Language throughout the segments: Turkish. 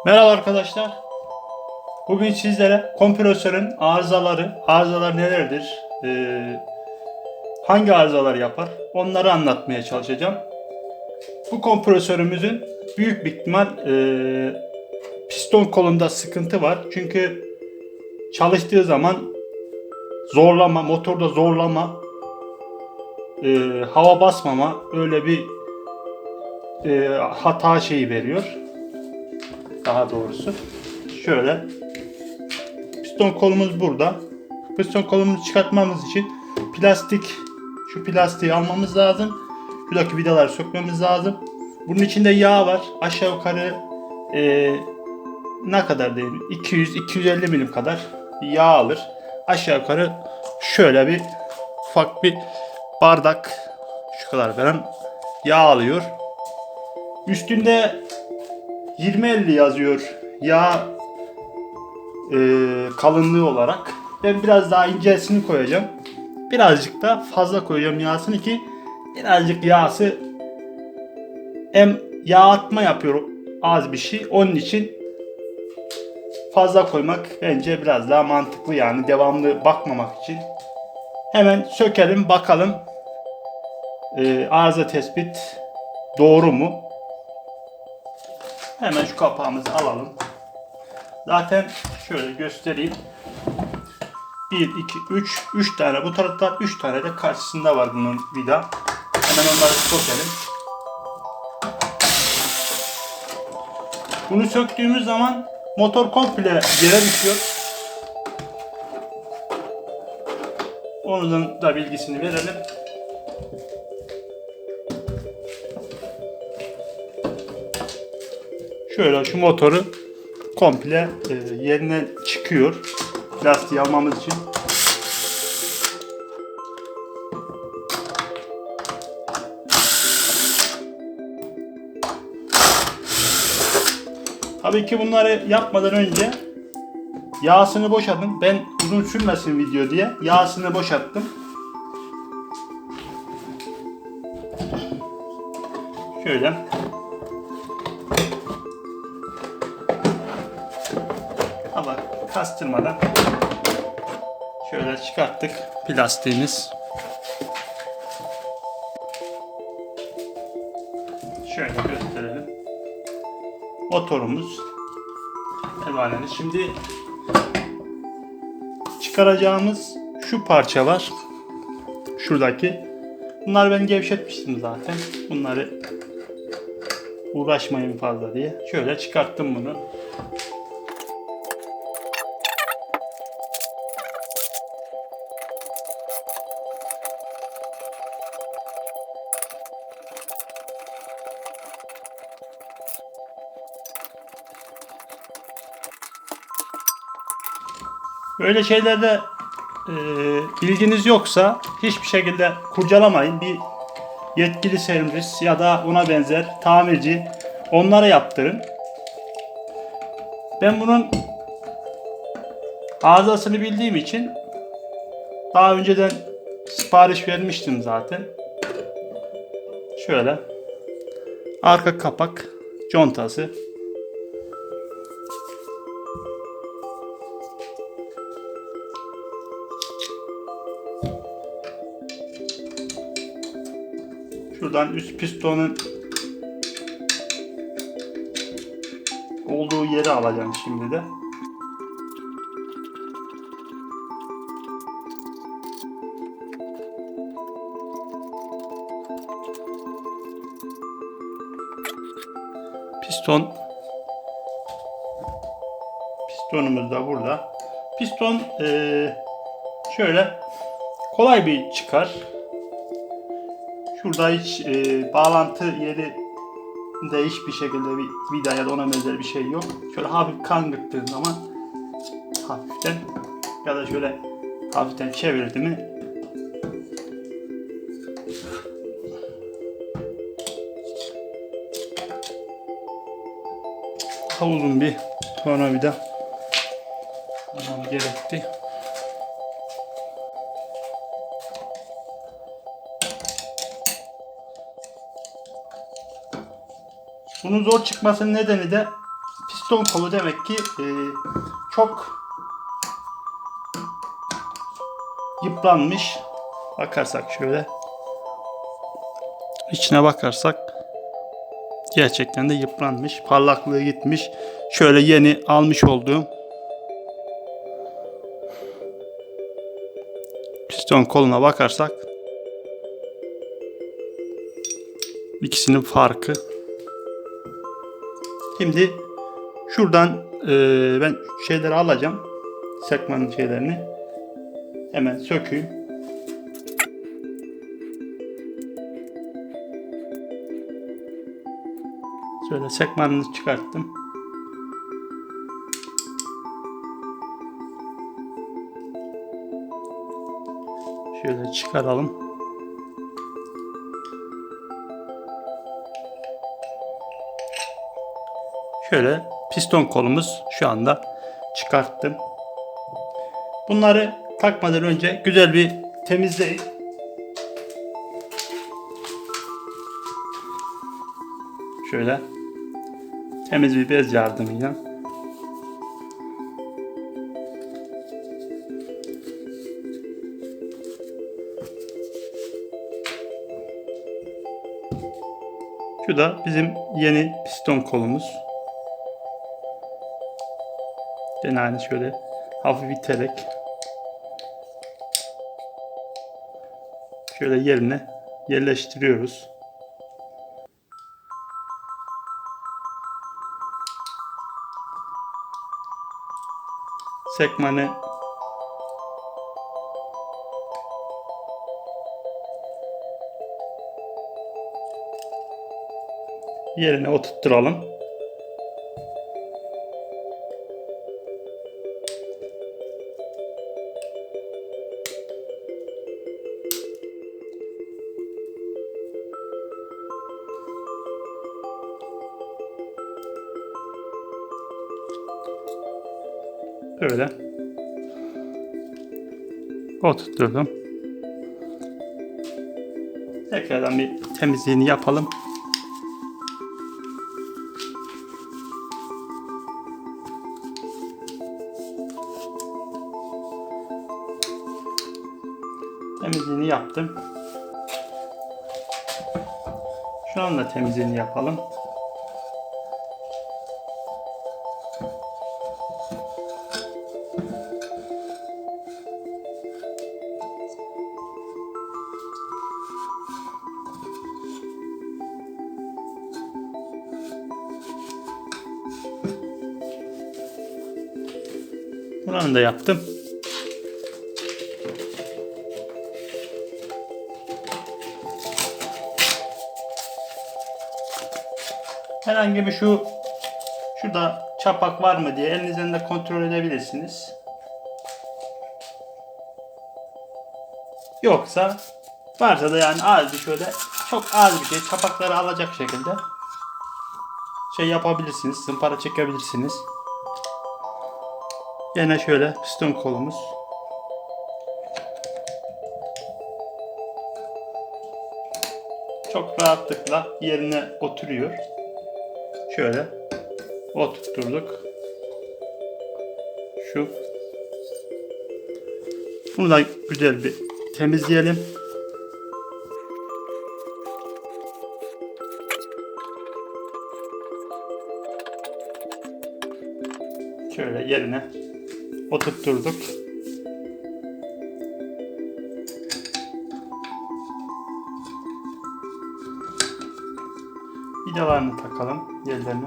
Merhaba arkadaşlar. Bugün sizlere kompresörün arızalar nelerdir, hangi arızalar yapar, onları anlatmaya çalışacağım. Bu kompresörümüzün büyük bir ihtimal piston kolunda sıkıntı var. Çünkü çalıştığı zaman zorlama, motorda zorlama, hava basmama öyle bir hata şeyi veriyor. Daha doğrusu. Şöyle. Piston kolumuz burada. Piston kolumuzu çıkartmamız için şu plastiği almamız lazım. Şuradaki vidaları sökmemiz lazım. Bunun içinde yağ var. Aşağı yukarı ne kadar değil? 200-250 milim kadar yağ alır. Aşağı yukarı şöyle bir ufak bir bardak şu kadar falan yağ alıyor. Üstünde 20-50 yazıyor yağ kalınlığı olarak. Ben biraz daha incesini koyacağım. Birazcık da fazla koyacağım yağsını ki birazcık yağsı hem yağ atma yapıyor az bir şey. Onun için fazla koymak bence biraz daha mantıklı, yani devamlı bakmamak için. Hemen sökelim bakalım arıza tespit doğru mu? Hemen şu kapağımızı alalım. Zaten şöyle göstereyim. 1, 2, 3 tane bu tarafta, 3 tane de karşısında var bunun vida. Hemen onları sökelim. Bunu söktüğümüz zaman motor komple yere düşüyor. Onun da bilgisini verelim. Şöyle şu motoru komple yerine çıkıyor. Lastiği almamız için. Tabii ki bunları yapmadan önce yağsını boşaltın. Ben uzun sürmesin video diye yağsını boşalttım. Şöyle. Ama kastırmadan şöyle çıkarttık plastiğimiz. Şöyle gösterelim. Motorumuz evaleni. Şimdi çıkaracağımız şu parça var. Şuradaki. Bunları ben gevşetmiştim zaten. Bunları uğraşmayın fazla diye. Şöyle çıkarttım bunu. Böyle şeylerde bilginiz yoksa hiçbir şekilde kurcalamayın. Bir yetkili servis ya da ona benzer tamirci, onlara yaptırın. Ben bunun arızasını bildiğim için daha önceden sipariş vermiştim zaten. Şöyle arka kapak contası. Şuradan üst pistonun olduğu yeri alacağım şimdi de. Pistonumuz da burada. Piston şöyle kolay bir çıkar. Şurada hiç bağlantı yerinde hiçbir şekilde bir vida ya da ona benzer bir şey yok. Şöyle hafif kangırttığın zaman hafiften ya da şöyle hafiften çevirdi mi daha uzun bir tornavida almam gerekti. Bunun zor çıkmasının nedeni de piston kolu demek ki çok yıpranmış. Bakarsak şöyle içine bakarsak gerçekten de yıpranmış. Parlaklığı gitmiş. Şöyle yeni almış olduğum piston koluna bakarsak ikisinin farkı. Şimdi şuradan ben şeyleri alacağım. Sekmanın şeylerini. Hemen sökeyim. Şöyle sekmanını çıkarttım. Şöyle çıkaralım. Şöyle piston kolumuz şu anda çıkarttım. Bunları takmadan önce güzel bir temizleyin. Şöyle temiz bir bez yardımıyla şu da bizim yeni piston kolumuz. Gene aynı şöyle hafif iterek şöyle yerine yerleştiriyoruz. Sekmanı yerine oturtturalım. Böyle oturtturdum. Tekrardan bir temizliğini yapalım. Temizliğini yaptım. Şu anda temizliğini yapalım. Buranı da yaptım. Herhangi bir şurada çapak var mı diye elinizden de kontrol edebilirsiniz. Yoksa varsa da yani az bir şöyle çok az bir şey çapakları alacak şekilde şey yapabilirsiniz. Zımpara çekebilirsiniz. Yine şöyle piston kolumuz. Çok rahatlıkla yerine oturuyor. Şöyle oturtturduk. Bunu da güzel bir temizleyelim. Şöyle yerine oturtturduk. Vidalarını takalım yerlerine.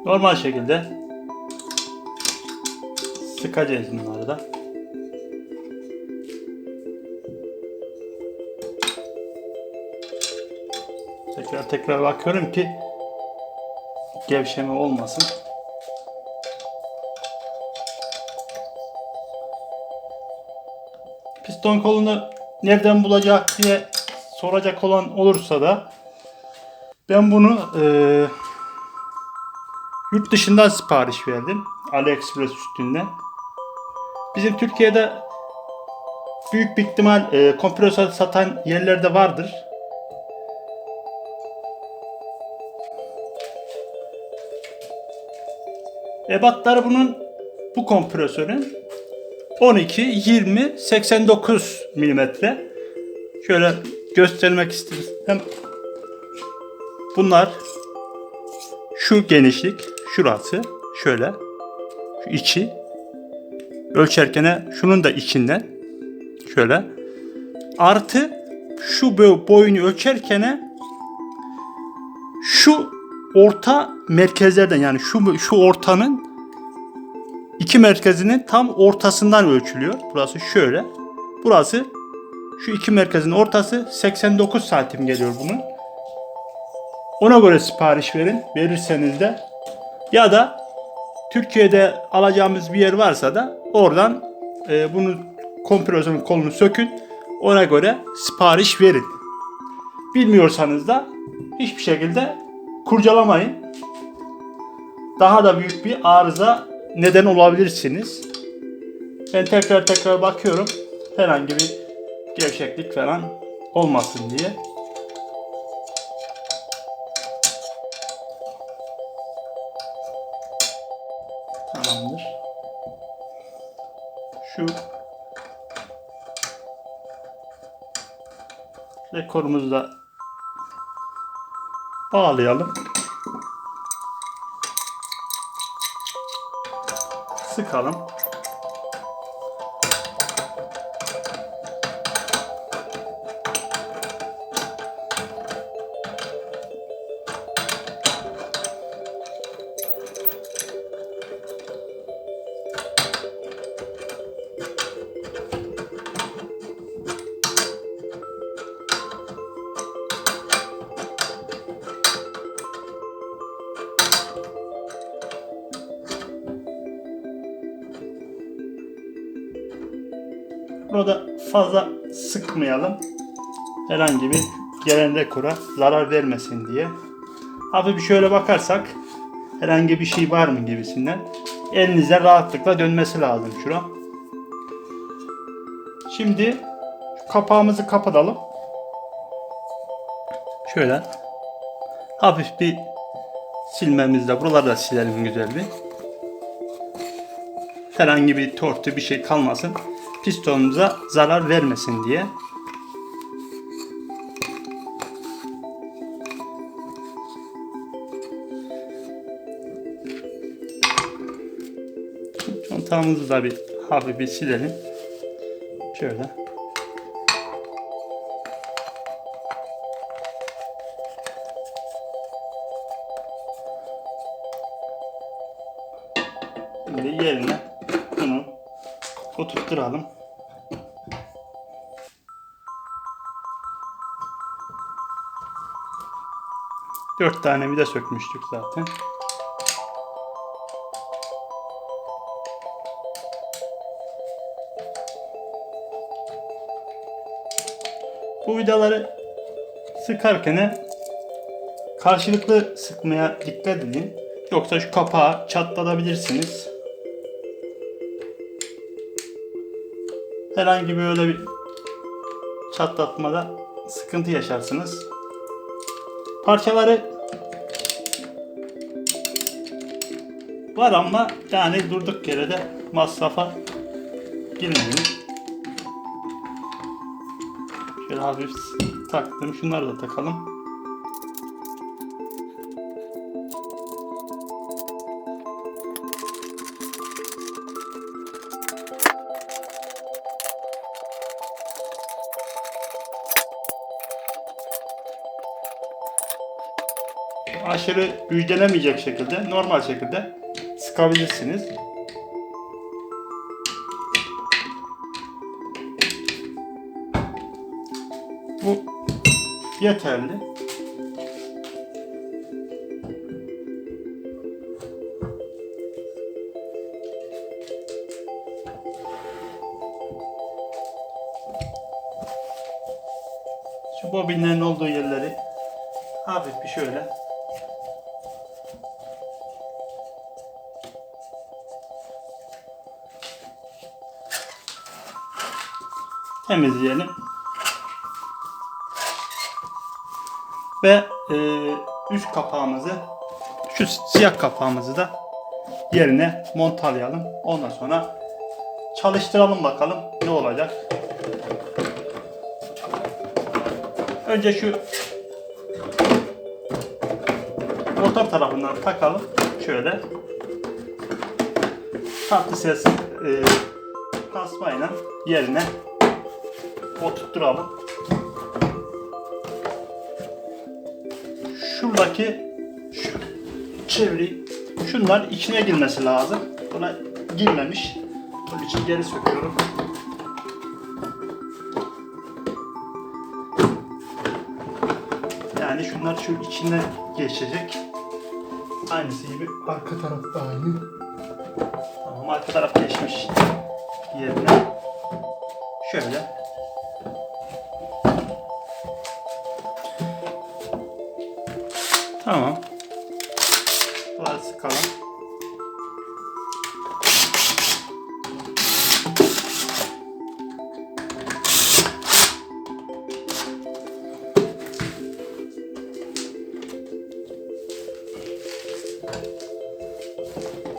Normal şekilde sıkacağız bunları da. Tekrar bakıyorum ki gevşeme olmasın. Piston kolunu nereden bulacak diye soracak olan olursa da ben bunu yurt dışından sipariş verdim. AliExpress üstünden. Bizim Türkiye'de büyük bir ihtimal kompresör satan yerlerde vardır. Ebatları bu kompresörün 12, 20, 89 milimetre. Şöyle göstermek istedim. Hem bunlar şu genişlik, şurası şöyle, şu içi ölçerken şunun da içinden şöyle artı şu boyunu ölçerken şu orta merkezlerden, yani şu ortanın iki merkezinin tam ortasından ölçülüyor. Burası şöyle. Burası şu iki merkezin ortası 89 santim geliyor bunun. Ona göre sipariş verin. Verirseniz de ya da Türkiye'de alacağımız bir yer varsa da oradan bunu kompresörün kolunu sökün. Ona göre sipariş verin. Bilmiyorsanız da hiçbir şekilde kurcalamayın. Daha da büyük bir arıza neden olabilirsiniz. Ben tekrar bakıyorum. Herhangi bir gevşeklik falan olmasın diye. Tamamdır. Şu rekorumuzu da bağlayalım. Sıkalım. Burada fazla sıkmayalım. Herhangi bir gelen rekora zarar vermesin diye. Hafif bir şöyle bakarsak herhangi bir şey var mı gibisinden. Elinize rahatlıkla dönmesi lazım şura. Şimdi şu kapağımızı kapatalım. Şöyle hafif bir silmemizle buraları da silelim güzel bir. Herhangi bir tortu bir şey kalmasın. Pistonumuza zarar vermesin diye. Contamızı da bir hafif bir silelim. Şöyle. Şimdi yerine bunu oturtturalım. Dört tane vida sökmüştük zaten. Bu vidaları sıkarken karşılıklı sıkmaya dikkat edin. Yoksa şu kapağı çatlatabilirsiniz. Herhangi böyle bir çatlatmada sıkıntı yaşarsınız. Parçaları var ama yani durduk yere de masrafa girmeyin. Şöyle hafif taktım. Şunları da takalım. Aşırı güçlenemeyecek şekilde, normal şekilde sıkabilirsiniz. Bu yeterli. bobinlerin olduğu yerleri hafif bir şöyle temizleyelim. Ve üst kapağımızı, şu siyah kapağımızı da yerine montalayalım. Ondan sonra çalıştıralım bakalım ne olacak. Önce şu motor tarafından takalım. Şöyle tatlı ses kasmayla yerine oturtturalım. Şuradaki şu çevreyi, şunlar içine girmesi lazım. Buna girmemiş. Onun için geri söküyorum. Yani şunlar şu içine geçecek. Aynısı gibi arka tarafta aynı. Tamam, arka taraf geçmiş yerine. Şöyle. Tamam. Biraz sıkalım.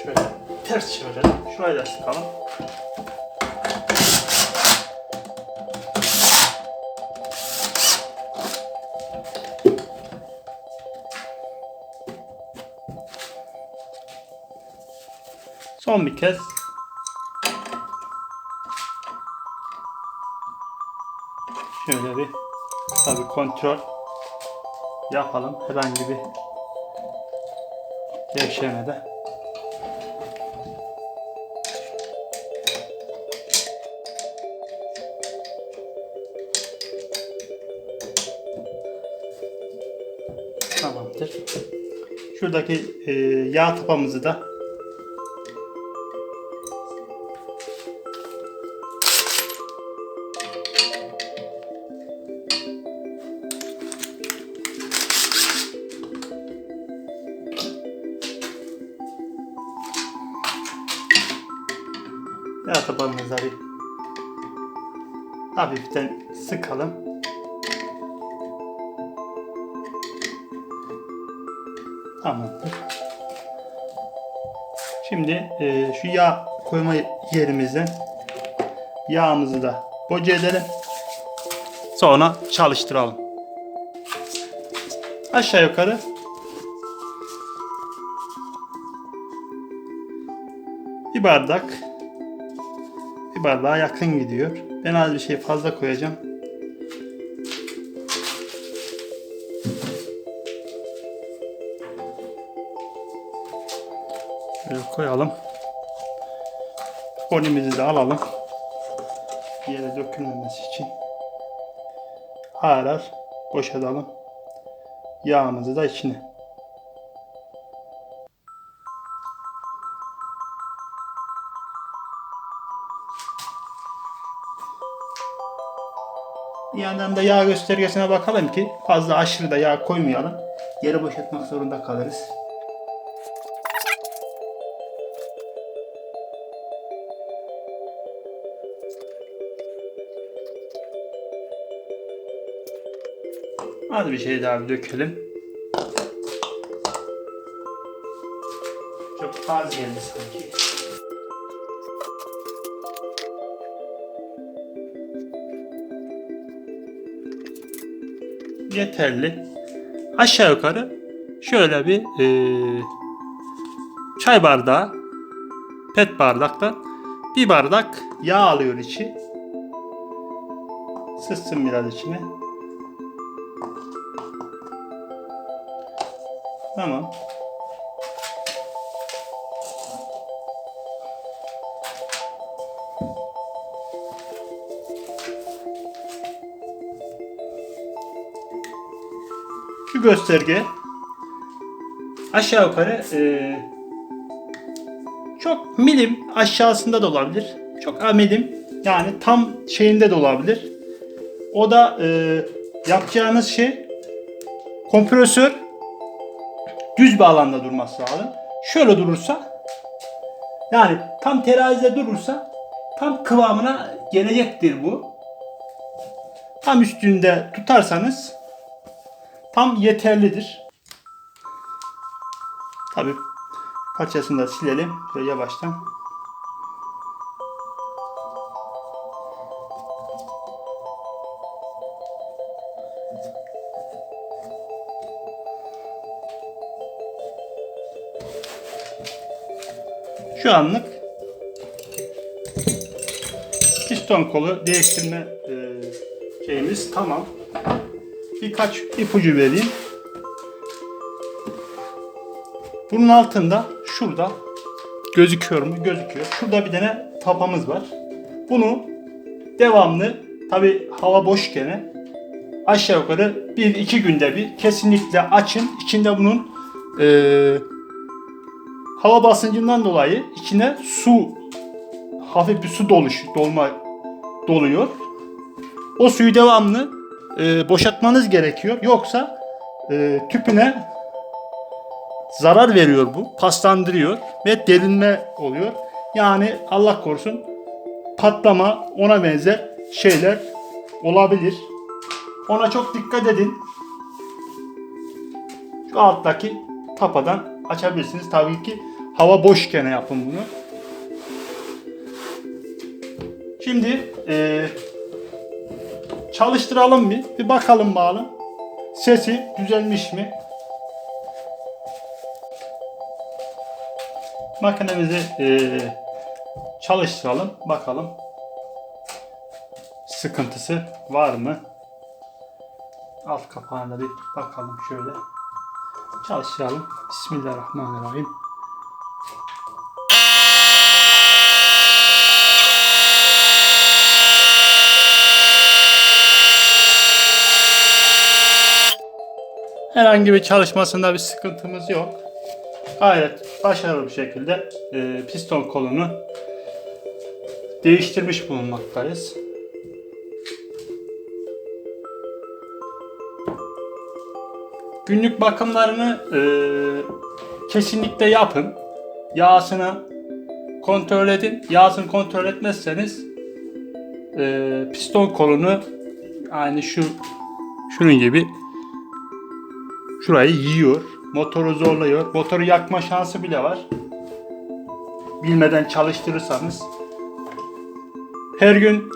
Şöyle ters çevirelim. Şurayı da sıkalım. Son bir kez şöyle bir tabi kontrol yapalım. Herhangi bir gevşemede. Tamamdır. Şuradaki yağ tapamızı da yağ tapamızı bir hafiften sıkalım. Tamamdır. Şimdi şu yağ koyma yerimizden yağımızı da boca edelim. Sonra çalıştıralım. Aşağı yukarı bir bardağa yakın gidiyor. Ben az bir şey fazla koyacağım. Şöyle koyalım. Fonimizi de alalım. Bir yere dökülmemesi için. Ağır ağır boşaltalım. Yağımızı da içine. Bir yandan da yağ göstergesine bakalım ki fazla aşırı da yağ koymayalım. Yere boşaltmak zorunda kalırız. Az bir şey daha dökelim. Çok az geldi sanki. Yeterli. Aşağı yukarı şöyle bir çay bardağı, pet bardaktan bir bardak yağ alıyor içi. Sızsın biraz içine. Tamam. Şu gösterge aşağı yukarı çok milim aşağısında da olabilir. Çok milim, yani tam şeyinde de olabilir. O da yapacağınız şey kompresör düz bir alanda durması lazım. Şöyle durursa, yani tam terazide durursa tam kıvamına gelecektir bu. Tam üstünde tutarsanız tam yeterlidir. Tabii parçasını da silelim şöyle yavaştan. Şu anlık piston kolu değiştirme şeyimiz tamam. Birkaç ipucu vereyim. Bunun altında şurada gözüküyor mu? Gözüküyor. Şurada bir tane tapamız var. Bunu devamlı, tabi hava boş gene, aşağı yukarı 1-2 günde bir kesinlikle açın. İçinde bunun hava basıncından dolayı içine su, hafif bir su doluyor. O suyu devamlı boşaltmanız gerekiyor. Yoksa tüpüne zarar veriyor bu. Paslandırıyor ve delinme oluyor. Yani Allah korusun patlama, ona benzer şeyler olabilir. Ona çok dikkat edin. Şu alttaki tapadan açabilirsiniz. Tabii ki hava boşken yapın bunu. Şimdi çalıştıralım bir bakalım bakalım. Sesi düzelmiş mi? Makinemizi çalıştıralım bakalım. Sıkıntısı var mı? Alt kapağına bir bakalım şöyle. Çalıştıralım. Bismillahirrahmanirrahim. Herhangi bir çalışmasında bir sıkıntımız yok. Gayet başarılı bir şekilde piston kolunu değiştirmiş bulunmaktayız. Günlük bakımlarını kesinlikle yapın. Yağsını kontrol edin. Yağsını kontrol etmezseniz piston kolunu aynı şunun gibi şurayı yiyor. Motoru zorluyor. Motoru yakma şansı bile var. Bilmeden çalıştırırsanız. Her gün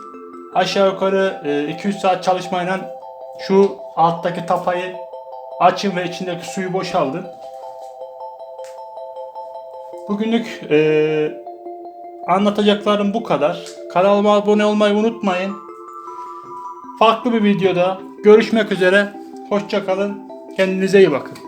aşağı yukarı 200 saat çalışmayla şu alttaki tapayı açın ve içindeki suyu boşaltın. Bugünlük anlatacaklarım bu kadar. Kanalıma abone olmayı unutmayın. Farklı bir videoda görüşmek üzere. Hoşça kalın. Kendinize iyi bakın.